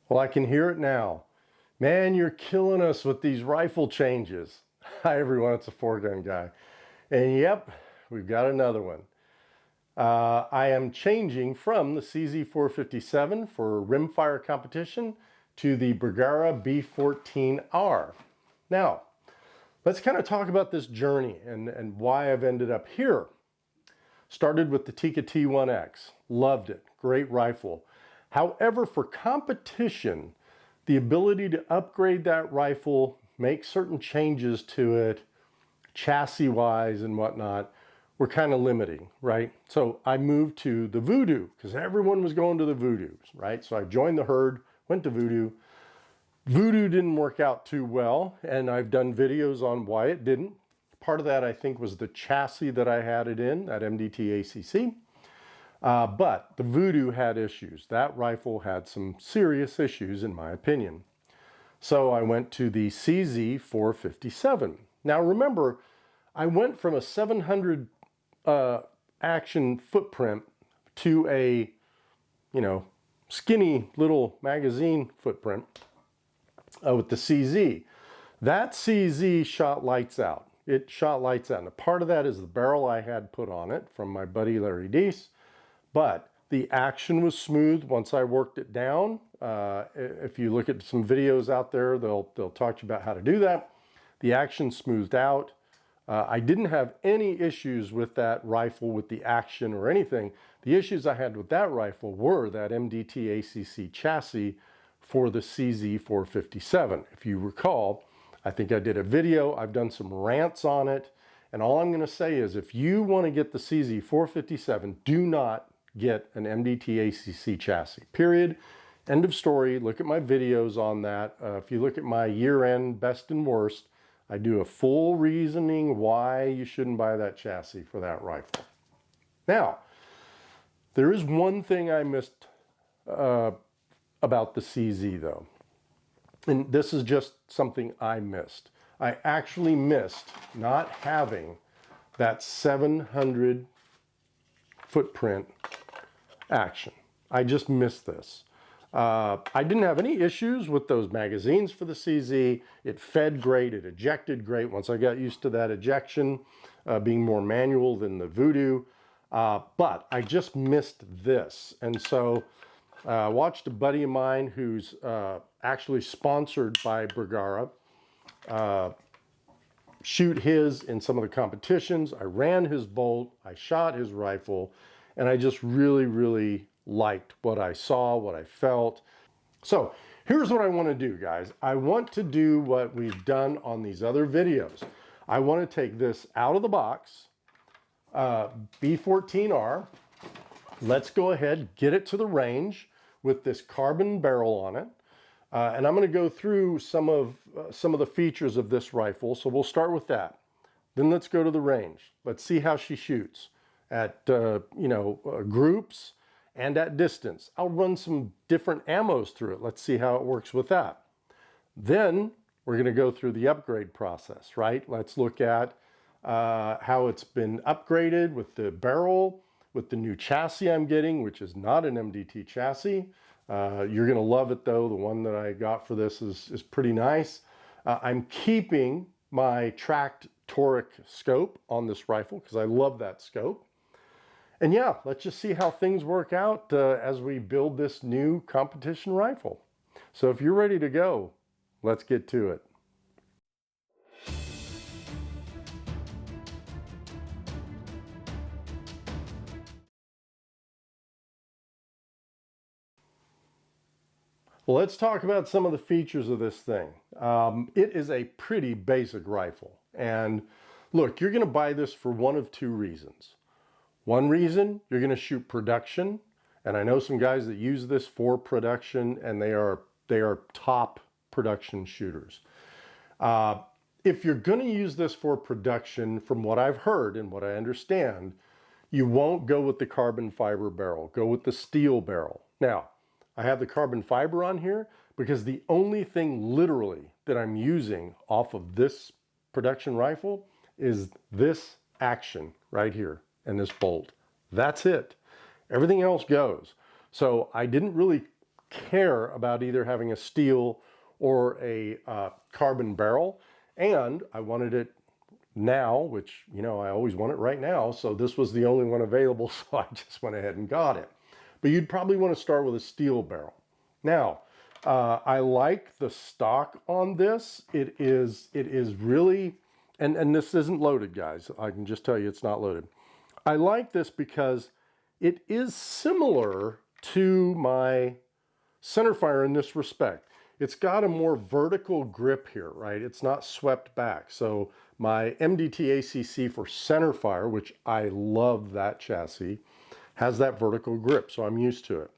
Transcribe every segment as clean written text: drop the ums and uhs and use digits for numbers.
Well, I can hear it now. Man, you're killing us with these rifle changes. Hi, everyone. It's a 4-gun guy. And yep, we've got another one. I am changing from the CZ457 for rimfire competition to the Bergara B14R. Now, let's kind of talk about this journey and why I've ended up here. Started with the Tikka T1X. Loved it. Great rifle. However, for competition, the ability to upgrade that rifle, make certain changes to it, chassis-wise and whatnot, were kind of limiting, right? So I moved to the Voodoo because everyone was going to the Voodoos, right? So I joined the herd, went to Voodoo. Voodoo didn't work out too well, and I've done videos on why it didn't. Part of that, I think, was the chassis that I had it in, that MDT ACC. But the Voodoo had issues. That rifle had some serious issues, in my opinion. So I went to the CZ457. Now remember, I went from a 700 action footprint to a, skinny little magazine footprint with the CZ. That CZ shot lights out. It shot lights out. And a part of that is the barrel I had put on it from my buddy Larry Deese. But the action was smooth once I worked it down. If you look at some videos out there, they'll talk to you about how to do that. The action smoothed out. I didn't have any issues with that rifle with the action or anything. The issues I had with that rifle were that MDT ACC chassis for the CZ457. If you recall, I think I did a video. I've done some rants on it. And all I'm going to say is if you want to get the CZ457, do not get an MDT ACC chassis, period. End of story. Look at my videos on that. If you look at my year-end best and worst, I do a full reasoning why you shouldn't buy that chassis for that rifle. Now, there is one thing I missed about the CZ though. And this is just something I missed. I actually missed not having that 700 footprint action. I just missed this. I didn't have any issues with those magazines for the CZ. It fed great, it ejected great once I got used to that ejection being more manual than the Voodoo. But I just missed this. And so I watched a buddy of mine who's actually sponsored by Bergara shoot his in some of the competitions. I ran his bolt, I shot his rifle, and I just really liked what I saw, what I felt. So here's what I want to do, guys. I want to do what we've done on these other videos. I want to take this out of the box, B14R. Let's go ahead, get it to the range with this carbon barrel on it. And I'm going to go through some of the features of this rifle. So we'll start with that. Then let's go to the range. Let's see how she shoots at groups and at distance. I'll run some different ammos through it. Let's see how it works with that. Then we're going to go through the upgrade process, right? Let's look at how it's been upgraded with the barrel, with the new chassis I'm getting, which is not an MDT chassis. You're going to love it though. The one that I got for this is pretty nice. I'm keeping my tracked toric scope on this rifle because I love that scope. And yeah, let's just see how things work out as we build this new competition rifle. So if you're ready to go, let's get to it. Well, let's talk about some of the features of this thing. It is a pretty basic rifle. And look, you're going to buy this for one of two reasons. One reason, you're going to shoot production. And I know some guys that use this for production, and they are top production shooters. If you're going to use this for production, from what I've heard and what I understand, you won't go with the carbon fiber barrel. Go with the steel barrel. Now, I have the carbon fiber on here because the only thing literally that I'm using off of this production rifle is this action right here and this bolt. That's it. Everything else goes. So I didn't really care about either having a steel or a carbon barrel. And I wanted it now, which, you know, I always want it right now. So this was the only one available. So I just went ahead and got it. But you'd probably want to start with a steel barrel. Now, I like the stock on this. It is really, and this isn't loaded, guys. I can just tell you it's not loaded. I like this because it is similar to my centerfire in this respect. It's got a more vertical grip here, right? It's not swept back. So my MDT ACC for centerfire, which I love that chassis, has that vertical grip, so I'm used to it.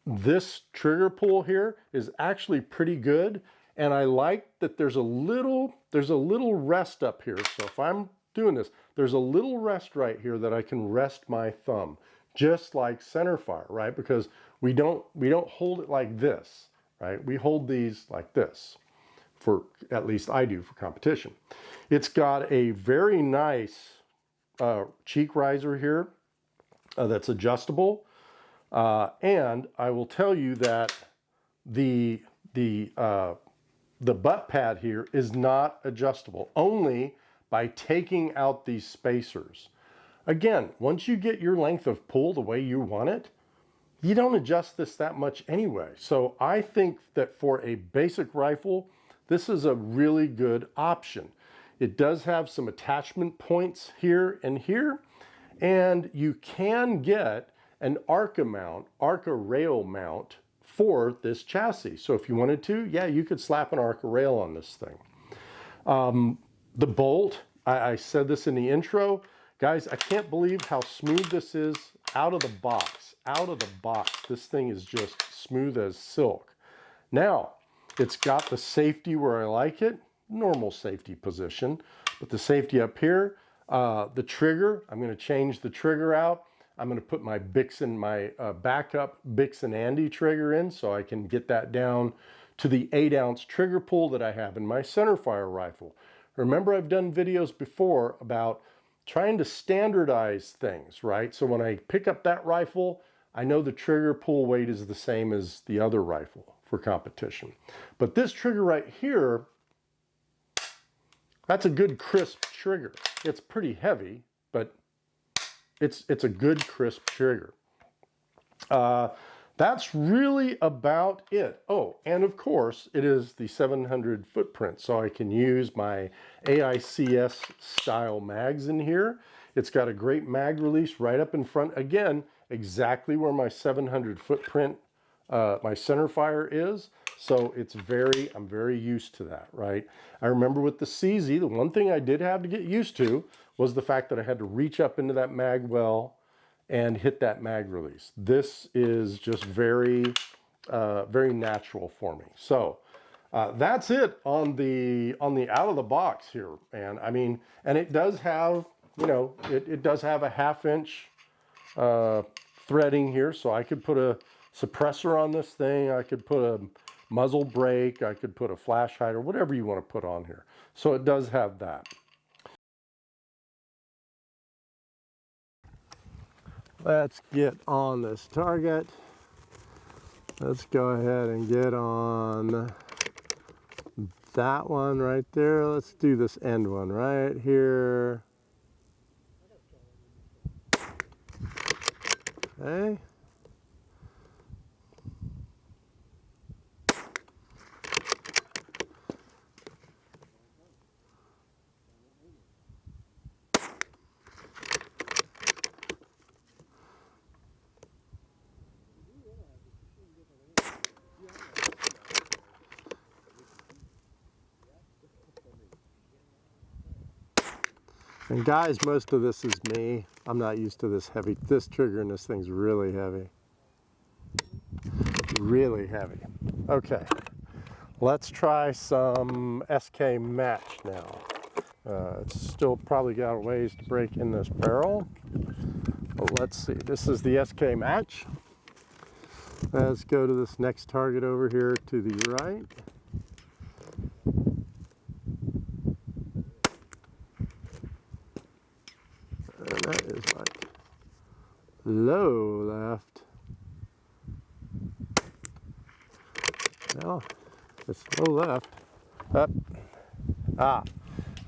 This trigger pull here is actually pretty good, and I like that there's a little rest up here. So if I'm doing this, there's a little rest right here that I can rest my thumb, just like centerfire, right? Because we don't hold it like this, right? We hold these like this, for at least I do for competition. It's got a very nice cheek riser here that's adjustable. And I will tell you that the butt pad here is not adjustable, only by taking out these spacers. Again, once you get your length of pull the way you want it, you don't adjust this that much anyway. So I think that for a basic rifle, this is a really good option. It does have some attachment points here and here, and you can get an ARCA rail mount for this chassis. So if you wanted to, yeah, you could slap an ARCA rail on this thing. The bolt, I said this in the intro, guys, I can't believe how smooth this is out of the box. Out of the box, this thing is just smooth as silk. Now, it's got the safety where I like it, normal safety position, but the safety up here, the trigger, I'm going to change the trigger out. I'm going to put my Bixen, my backup Bixen Andy trigger in so I can get that down to the 8-ounce trigger pull that I have in my centerfire rifle. Remember, I've done videos before about trying to standardize things, right? So when I pick up that rifle, I know the trigger pull weight is the same as the other rifle for competition. But this trigger right here, that's a good crisp trigger. It's pretty heavy, but it's a good crisp trigger. That's really about it. Oh, and of course, it is the 700 footprint, so I can use my AICS style mags in here. It's got a great mag release right up in front. Again, exactly where my 700 footprint, my centerfire is. So I'm very used to that, right? I remember with the CZ, the one thing I did have to get used to was the fact that I had to reach up into that mag well and hit that mag release. This is just very natural for me. So that's it on the out of the box here, man. I mean, and it does have, you know, it does have a 1/2-inch threading here, so I could put a suppressor on this thing. I could put a muzzle brake. I could put a flash hider, whatever you want to put on here. So it does have that. Let's get on this target. Let's go ahead and get on that one right there. Let's do this end one right here. Okay. And guys, most of this is me. I'm not used to this heavy. This trigger in this thing's really heavy. Really heavy. Okay, let's try some SK match now. It's still probably got a ways to break in this barrel. But let's see, this is the SK match. Let's go to this next target over here to the right. And that is like low left. Well, it's low left. Up. Ah,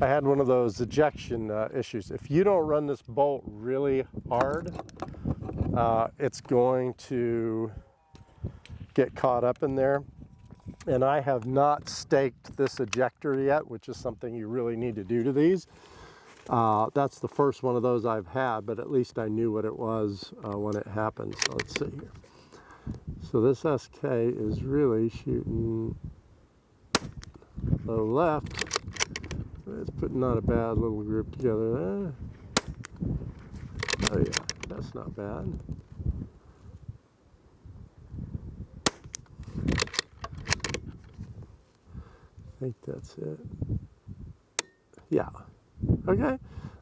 I had one of those ejection issues. If you don't run this bolt really hard, it's going to get caught up in there. And I have not staked this ejector yet, which is something you really need to do to these. That's the first one of those I've had, but at least I knew what it was when it happened. So let's see here. So this SK is really shooting low left. It's putting not a bad little group together there. Oh yeah, that's not bad. I think that's it. Yeah. Okay,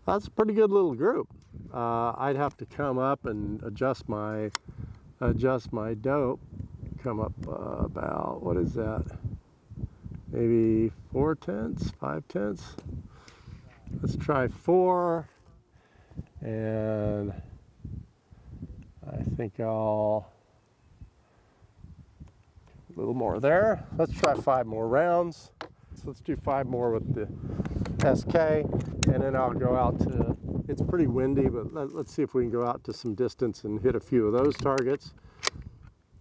that's a pretty good little group. I'd have to come up and adjust my dope. Come up about, what is that? Maybe 4/10, 5/10. Let's try 4, and I think I'll a little more there. Let's try 5 more rounds. So let's do 5 more with the SK, and then I'll go out to, it's pretty windy, but let's see if we can go out to some distance and hit a few of those targets,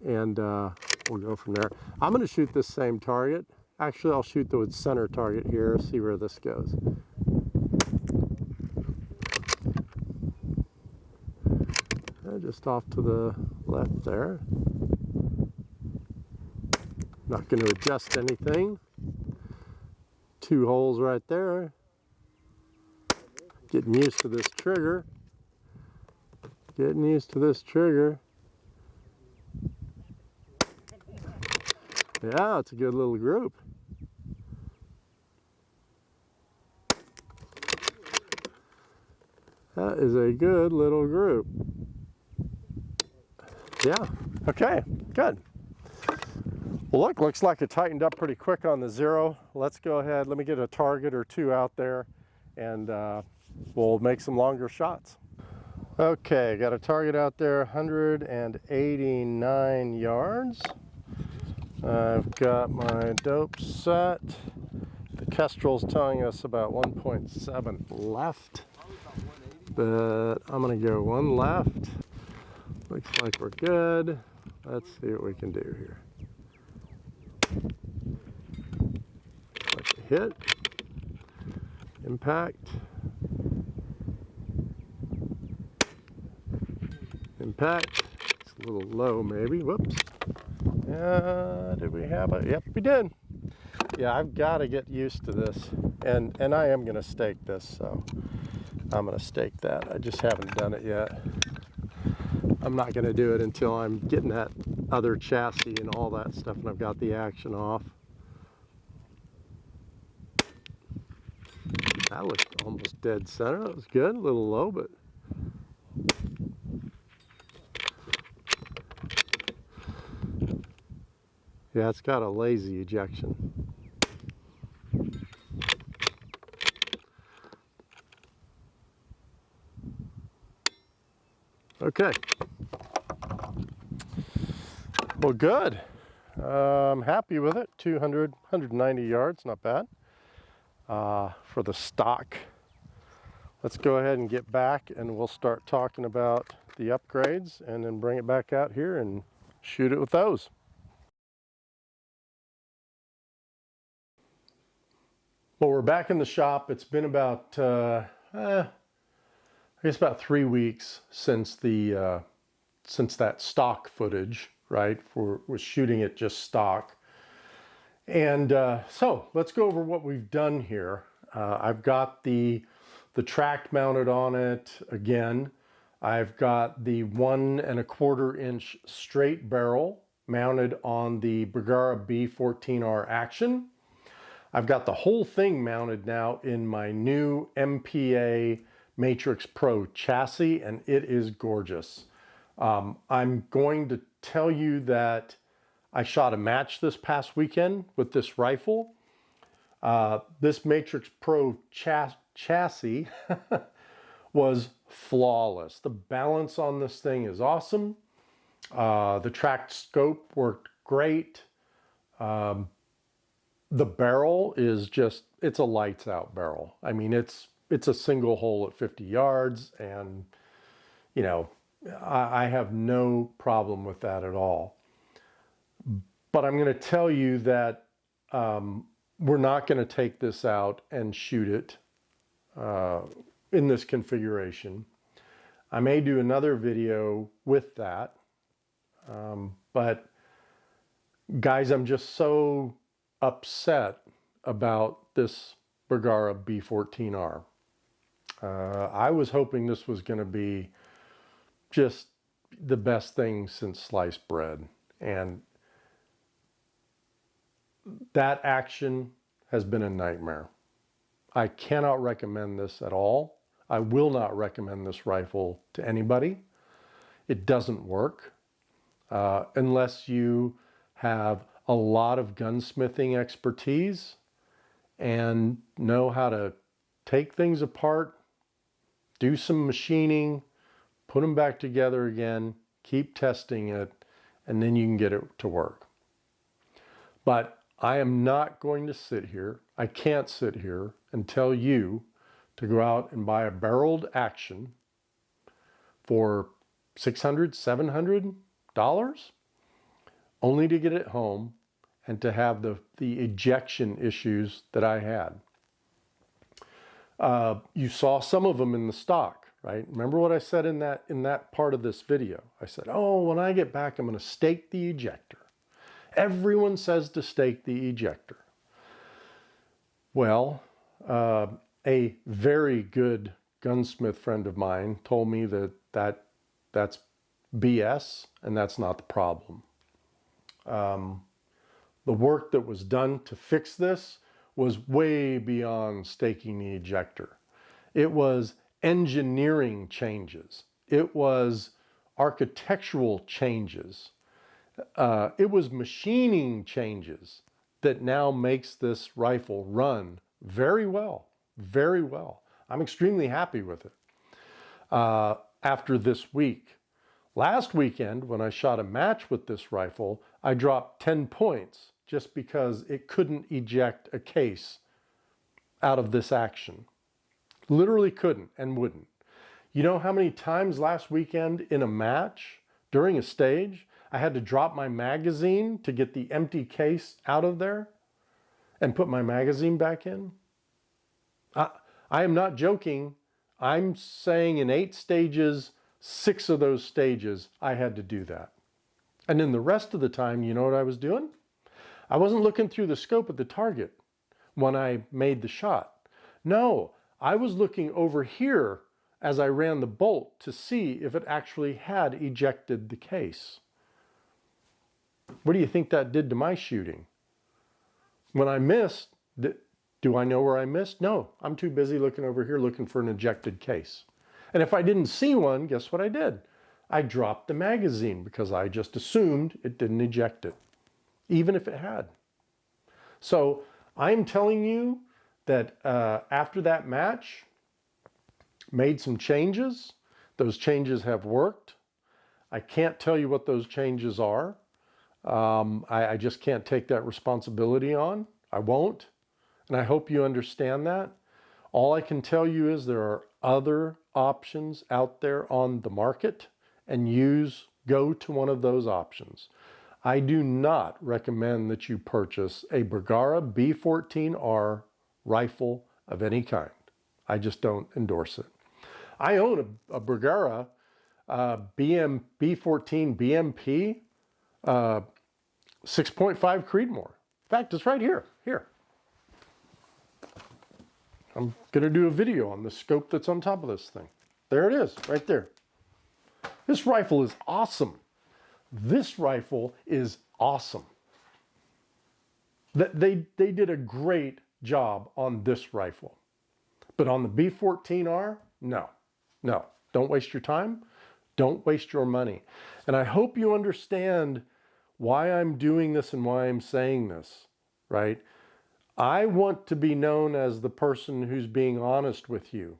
and we'll go from there. I'm going to shoot this same target. Actually, I'll shoot the center target here, see where this goes. Just off to the left there. Not going to adjust anything. 2 holes right there. Getting used to this trigger. Getting used to this trigger. Yeah, it's a good little group. That is a good little group. Yeah, okay, good. Well, looks like it tightened up pretty quick on the 0. Let's go ahead, let me get a target or 2 out there, and we'll make some longer shots. Okay, got a target out there, 189 yards. I've got my dope set. The Kestrel's telling us about 1.7 left, but I'm gonna go 1 left. Looks like we're good. Let's see what we can do here. Like a hit, impact, impact. It's a little low maybe, whoops. Did we have it? Yep, we did. Yeah, I've got to get used to this, and I am gonna stake this, so I'm gonna stake that. I just haven't done it yet. I'm not gonna do it until I'm getting that other chassis and all that stuff, and I've got the action off. That looked almost dead center. That was good, a little low, but yeah, it's got a lazy ejection. Okay. Well, good. I'm happy with it. 190 yards, not bad for the stock. Let's go ahead and get back, and we'll start talking about the upgrades, and then bring it back out here and shoot it with those. Well, we're back in the shop. It's been about, I guess about 3 weeks since the since that stock footage, right? Was shooting it just stock. And so let's go over what we've done here. I've got the track mounted on it again. I've got the 1 1/4 inch straight barrel mounted on the Bergara B14R Action. I've got the whole thing mounted now in my new MPA Matrix Pro chassis, and it is gorgeous. I'm going to tell you that I shot a match this past weekend with this rifle. This Matrix Pro chassis was flawless. The balance on this thing is awesome. The tracked scope worked great. The barrel is just, it's a lights out barrel. I mean, it's a single hole at 50 yards, and you know, I have no problem with that at all. But I'm going to tell you that we're not going to take this out and shoot it in this configuration. I may do another video with that, but guys, I'm just so upset about this Bergara B14R. I was hoping this was going to be just the best thing since sliced bread, and that action has been a nightmare. I cannot recommend this at all. I will not recommend this rifle to anybody. It doesn't work unless you have a lot of gunsmithing expertise and know how to take things apart, do some machining, put them back together again, keep testing it, and then you can get it to work. But I am not going to sit here, I can't sit here and tell you to go out and buy a barreled action for $600, $700, only to get it home and to have the ejection issues that I had. You saw some of them in the stock, right? Remember what I said in that part of this video? I said, oh, when I get back, I'm going to stake the ejector. Everyone says to stake the ejector. Well, a very good gunsmith friend of mine told me that's BS, and that's not the problem. The work that was done to fix this was way beyond staking the ejector. It was engineering changes. It was architectural changes. It was machining changes that now makes this rifle run very well, very well. I'm extremely happy with it. After this week, last weekend, when I shot a match with this rifle, I dropped 10 points just because it couldn't eject a case out of this action. Literally couldn't and wouldn't. You know how many times last weekend in a match, during a stage, I had to drop my magazine to get the empty case out of there and put my magazine back in? I am not joking. I'm saying in 8 stages, 6 of those stages, I had to do that. And then the rest of the time, you know what I was doing? I wasn't looking through the scope at the target when I made the shot. No, I was looking over here as I ran the bolt to see if it actually had ejected the case. What do you think that did to my shooting? When I missed, do I know where I missed? No, I'm too busy looking over here looking for an ejected case. And if I didn't see one, guess what I did? I dropped the magazine because I just assumed it didn't eject it, even if it had. So I'm telling you that after that match, made some changes. Those changes have worked. I can't tell you what those changes are. I just can't take that responsibility on. I won't. And I hope you understand that. All I can tell you is there are other options out there on the market, and go to one of those options. I do not recommend that you purchase a Bergara B14R rifle of any kind. I just don't endorse it. I own a Bergara B14 BMP 6.5 Creedmoor. In fact, it's right here. Here. I'm going to do a video on the scope that's on top of this thing. There it is, right there. This rifle is awesome. This rifle is awesome. They did a great job on this rifle. But on the B14R, no. Don't waste your time. Don't waste your money. And I hope you understand why I'm doing this and why I'm saying this, right? I want to be known as the person who's being honest with you.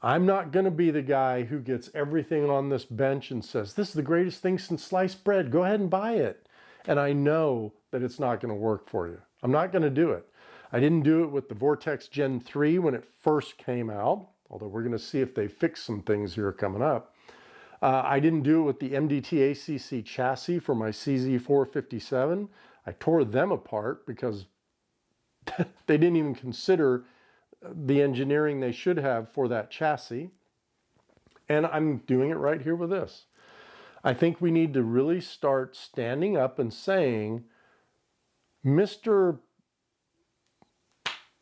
I'm not going to be the guy who gets everything on this bench and says, this is the greatest thing since sliced bread. Go ahead and buy it. and I know that it's not going to work for you. I'm not going to do it. I didn't do it with the Vortex Gen 3 when it first came out, although we're going to see if they fix some things here coming up. I didn't do it with the MDT ACC chassis for my CZ457. I tore them apart because they didn't even consider the engineering they should have for that chassis. And I'm doing it right here with this. I think we need to really start standing up and saying, Mr.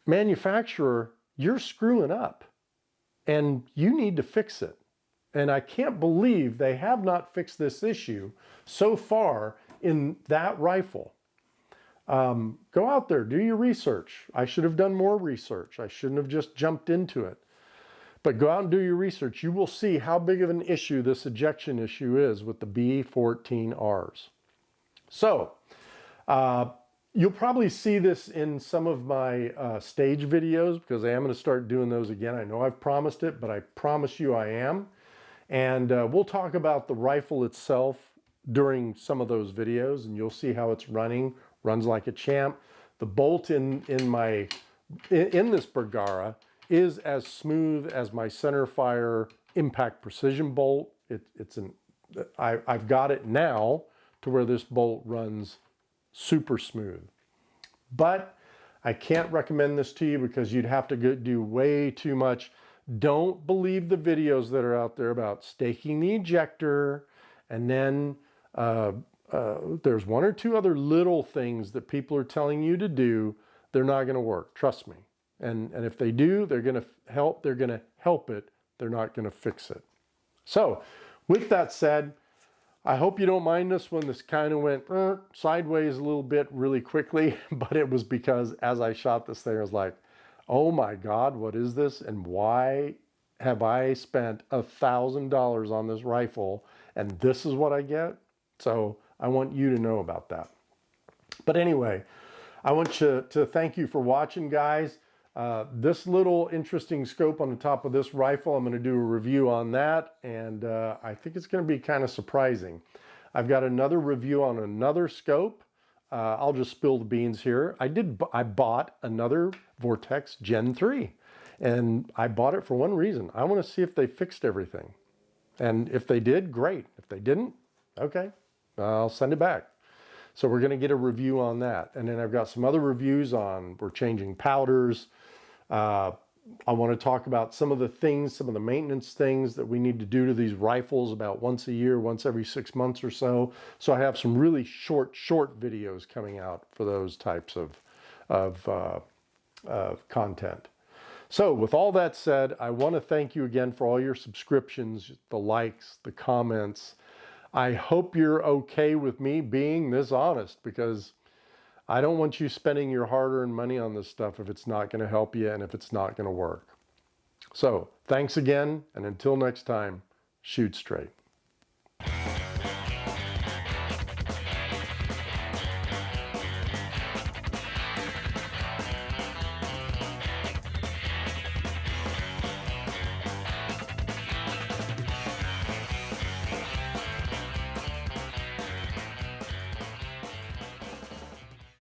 Manufacturer, you're screwing up and you need to fix it. And I can't believe they have not fixed this issue so far in that rifle. Go out there, do your research. I should have done more research. I shouldn't have just jumped into it. But go out and do your research. You will see how big of an issue this ejection issue is with the B14Rs. So, you'll probably see this in some of my stage videos because I am going to start doing those again. I know I've promised it, but I promise you I am. And we'll talk about the rifle itself during some of those videos, and you'll see how it's running. Runs like a champ. The bolt in this Bergara is as smooth as my Centerfire impact precision bolt. I've got it now to where this bolt runs super smooth. But I can't recommend this to you because you'd have to do way too much. Don't believe the videos that are out there about staking the ejector, and then there's one or two other little things that people are telling you to do. They're not going to work. Trust me. And if they do, they're going to help. They're going to help it. They're not going to fix it. So with that said, I hope you don't mind this when this kind of went sideways a little bit really quickly, but it was because as I shot this thing, I was like, oh my God, what is this? And why have I spent $1,000 on this rifle and this is what I get? So I want you to know about that. But anyway, I want to thank you for watching, guys. This little interesting scope on the top of this rifle, I'm going to do a review on that, and I think it's going to be kind of surprising. I've got another review on another scope. I'll just spill the beans here. I bought another Vortex Gen 3, and I bought it for one reason. I want to see if they fixed everything. And if they did, great. If they didn't, okay, I'll send it back. So we're going to get a review on that. And then I've got some other reviews on, we're changing powders. I want to talk about some of the things, some of the maintenance things that we need to do to these rifles about once a year, once every 6 months or so. So I have some really short videos coming out for those types of content. So with all that said, I want to thank you again for all your subscriptions, the likes, the comments. I hope you're okay with me being this honest, because I don't want you spending your hard-earned money on this stuff if it's not going to help you and if it's not going to work. So thanks again, and until next time, shoot straight.